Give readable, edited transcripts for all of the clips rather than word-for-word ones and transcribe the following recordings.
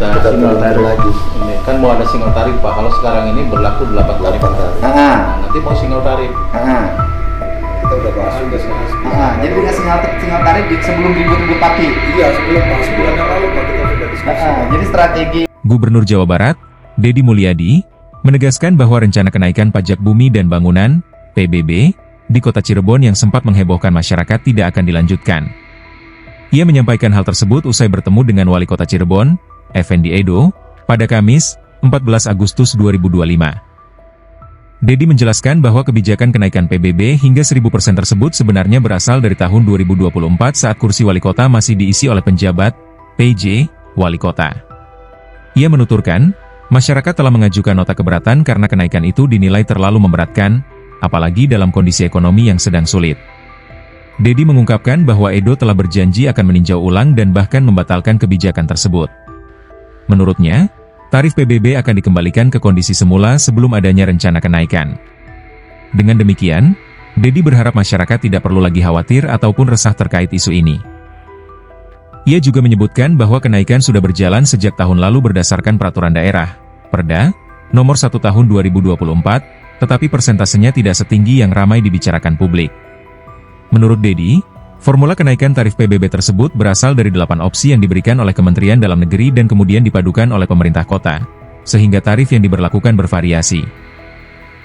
kita single tarif lagi. ini kan mau ada single tarif Pak. Kalau sekarang ini berlaku 8 tarif. Nah, nanti mau single tarif. Kita udah bahas juga sih. Jadi dengan single tarif sebelum ribut-ribut tapi. Iya, sebelum bahas bulan yang lalu Pak kita sudah diskusi. Jadi strategi Gubernur Jawa Barat, Deddy Mulyadi, menegaskan bahwa rencana kenaikan pajak bumi dan bangunan, PBB, di Kota Cirebon yang sempat menghebohkan masyarakat tidak akan dilanjutkan. Ia menyampaikan hal tersebut usai bertemu dengan Wali Kota Cirebon, Effendi Edo, pada Kamis, 14 Agustus 2025. Deddy menjelaskan bahwa kebijakan kenaikan PBB hingga 1000% tersebut sebenarnya berasal dari tahun 2024 saat kursi Wali Kota masih diisi oleh penjabat, PJ, Wali Kota. Ia menuturkan, masyarakat telah mengajukan nota keberatan karena kenaikan itu dinilai terlalu memberatkan, apalagi dalam kondisi ekonomi yang sedang sulit. Deddy mengungkapkan bahwa Edo telah berjanji akan meninjau ulang dan bahkan membatalkan kebijakan tersebut. Menurutnya, tarif PBB akan dikembalikan ke kondisi semula sebelum adanya rencana kenaikan. Dengan demikian, Deddy berharap masyarakat tidak perlu lagi khawatir ataupun resah terkait isu ini. Ia juga menyebutkan bahwa kenaikan sudah berjalan sejak tahun lalu berdasarkan peraturan daerah, Perda, nomor 1 tahun 2024, tetapi persentasenya tidak setinggi yang ramai dibicarakan publik. Menurut Deddy, formula kenaikan tarif PBB tersebut berasal dari 8 opsi yang diberikan oleh Kementerian Dalam Negeri dan kemudian dipadukan oleh pemerintah kota, sehingga tarif yang diberlakukan bervariasi.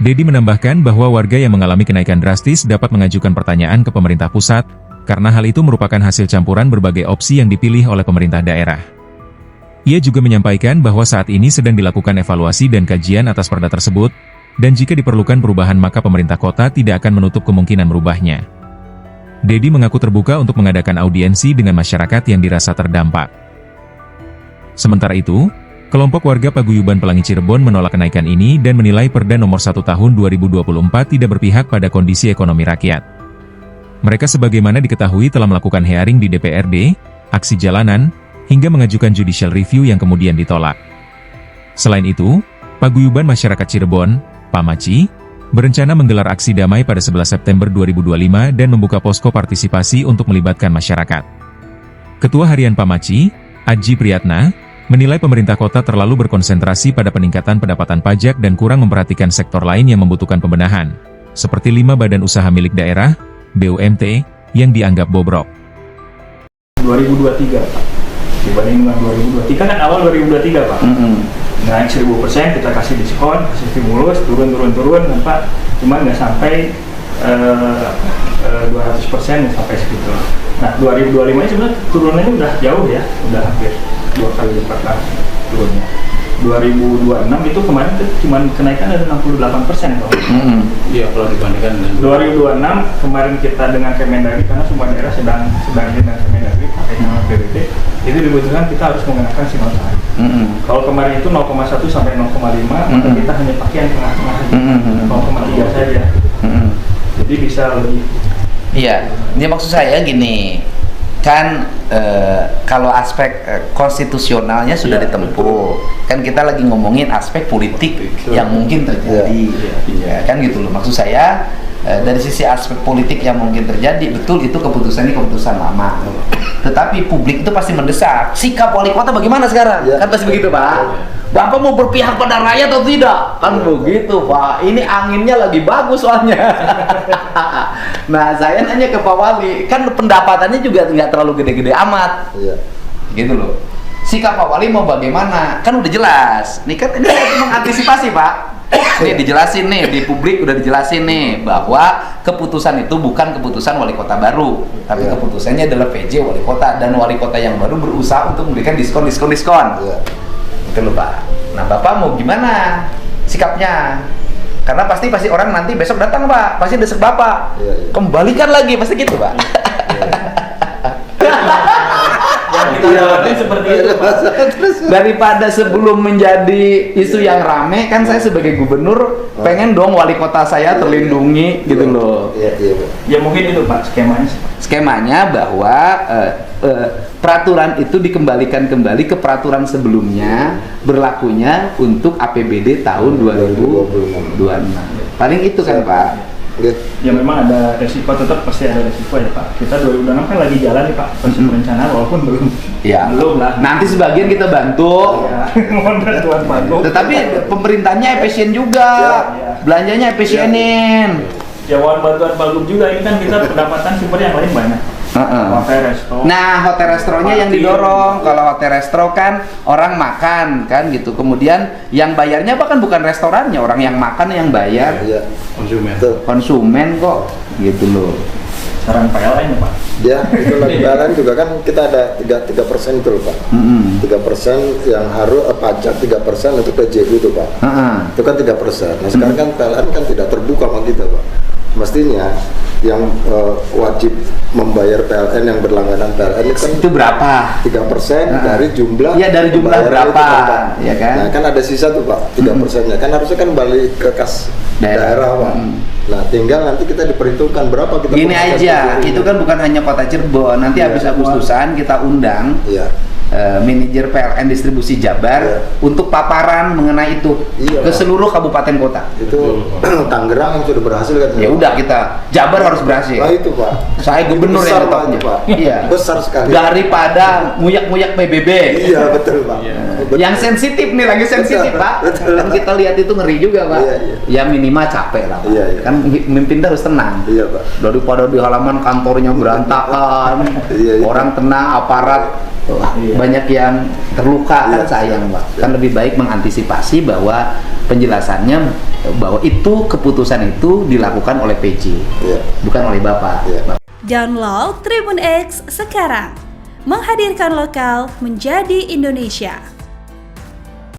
Deddy menambahkan bahwa warga yang mengalami kenaikan drastis dapat mengajukan pertanyaan ke pemerintah pusat, karena hal itu merupakan hasil campuran berbagai opsi yang dipilih oleh pemerintah daerah. Ia juga menyampaikan bahwa saat ini sedang dilakukan evaluasi dan kajian atas perda tersebut, dan jika diperlukan perubahan maka pemerintah kota tidak akan menutup kemungkinan merubahnya. Deddy mengaku terbuka untuk mengadakan audiensi dengan masyarakat yang dirasa terdampak. Sementara itu, kelompok warga Paguyuban Pelangi Cirebon menolak kenaikan ini dan menilai Perda nomor 1 tahun 2024 tidak berpihak pada kondisi ekonomi rakyat. Mereka sebagaimana diketahui telah melakukan hearing di DPRD, aksi jalanan, hingga mengajukan judicial review yang kemudian ditolak. Selain itu, Paguyuban Masyarakat Cirebon, PAMACI, berencana menggelar aksi damai pada 11 September 2025 dan membuka posko partisipasi untuk melibatkan masyarakat. Ketua Harian PAMACI, Aji Priyatna, menilai pemerintah kota terlalu berkonsentrasi pada peningkatan pendapatan pajak dan kurang memperhatikan sektor lain yang membutuhkan pembenahan, seperti 5 badan usaha milik daerah, BUMT, yang dianggap bobrok. 2023 Pak, dibanding dengan 2023 kan awal 2023 Pak. Naik 1000%, kita kasih diskon, kasih stimulus, turun, Pak. Cuma nggak sampai 200%, nggak sampai segitu. Nah, 2025 ini sebenarnya turunannya udah jauh ya, udah hampir 2 kali lipat lah turunnya. 2026 itu kemarin cuma kenaikan ada 68% Pak. Iya, kalau dibandingkan dengan 2026 kemarin kita dengan Kemendagri, karena semua daerah sedang dengan Kemendagri pakai nama PBB, itu dibutuhkan kita harus menggunakan single tarif. Kalau kemarin itu 0,1 sampai 0,5, maka kita hanya pakai yang tengah-tengah, 0,3 saja. Jadi bisa lebih. Iya, ini maksud saya gini, kan kalau aspek konstitusionalnya sudah ditempuh, kan kita lagi ngomongin aspek politik yang mungkin terjadi, kan gitu loh. Maksud saya dari sisi aspek politik yang mungkin terjadi, betul itu keputusan ini keputusan lama. Tetapi publik itu pasti mendesak, sikap wali kota bagaimana sekarang? Kan pasti begitu Pak. Bapak mau berpihak pada rakyat atau tidak? Kan begitu Pak, ini anginnya lagi bagus soalnya. Nah saya nanya ke Pak Wali, kan pendapatannya juga nggak terlalu gede-gede amat, gitu loh. Sikap Pak Wali mau bagaimana? Kan udah jelas, nih kan ini mengantisipasi Pak. Nih dijelasin nih, di publik udah dijelasin nih bahwa keputusan itu bukan keputusan wali kota baru, tapi keputusannya adalah PJ wali kota, dan wali kota yang baru berusaha untuk memberikan diskon. Gitu loh Pak. Nah Bapak mau gimana sikapnya? Karena pasti orang nanti besok datang Pak, pasti desek Bapak, kembalikan lagi, pasti gitu Pak. Seperti itu Pak. Daripada sebelum menjadi isu yang rame, kan saya sebagai gubernur pengen dong wali kota saya terlindungi gitu loh. Ya mungkin itu Pak Skemanya bahwa peraturan itu dikembalikan kembali ke peraturan sebelumnya, berlakunya untuk APBD tahun 2026. Paling itu kan Pak. Ya memang ada resiko, tetap pasti ada resiko ya Pak. Kita 2006 kan lagi jalan nih Pak, proses perencanaan walaupun belum. Ya. Belum lah. Nanti sebagian kita bantu. Ya, mohon bantuan Pak Gub. Tetapi pemerintahnya efisien juga. Ya. Belanjanya efisienin. Ya mohon bantuan Pak Gub juga, ini kan kita pendapatan sumber yang lain banyak. Hotel, resto. Nah, hotel restonya yang didorong. Kalau hotel resto kan orang makan kan gitu. Kemudian yang bayarnya bahkan bukan restorannya, orang yang makan yang bayar. Iya. Konsumen. Betul. Konsumen kok gitu loh. Saran PLN ya Pak. Ya, itu lagi PLN juga kan kita ada 3% itu loh Pak. 3% yang harus pajak 3% untuk PJU itu Pak. Itu kan 3%. Nah sekarang kan PLN kan tidak terbuka sama kita Pak. Mestinya yang wajib membayar PLN yang berlangganan PLN Itu berapa? 3% dari jumlah. Iya, dari jumlah pembayaran berapa, itu, Pak. ya kan? Nah kan ada sisa tuh Pak, 3%-nya kan harusnya kan balik ke kas daerah Pak. Nah tinggal nanti kita diperhitungkan berapa kita. Gini proses aja, PJU. itu kan bukan hanya Kota Cirebon. Nanti Iya. habis Agustusan kita undang Iya. manajer PLN distribusi Jabar Iya. untuk paparan mengenai itu Iya, ke Pak. seluruh kabupaten kota. Itu Tangerang yang sudah berhasil kan. Ya udah kita Jabar harus berhasil. Nah itu Pak. Saya gubernur Besar, yang Pak, ketopnya. itu, Pak. Iya. Besar sekali. Daripada nguyak-nguyak PBB. Iya betul Pak. Betul. Yang sensitif nih, lagi sensitif Betul, Pak. betul. Kan kita lihat itu ngeri juga Pak. Iya, iya. Ya minimal capek lah Pak. Iya, iya. Kan mimpin harus tenang. Iya Pak. Daripada di halaman kantornya berantakan, Iya, iya. orang tenang, aparat banyak yang terluka kan Iya, sayang iya. Pak. Kan lebih baik mengantisipasi bahwa penjelasannya bahwa itu keputusan itu dilakukan oleh PJ, Iya. bukan oleh Bapak. Iya. Download Tribun X sekarang. Menghadirkan lokal menjadi Indonesia.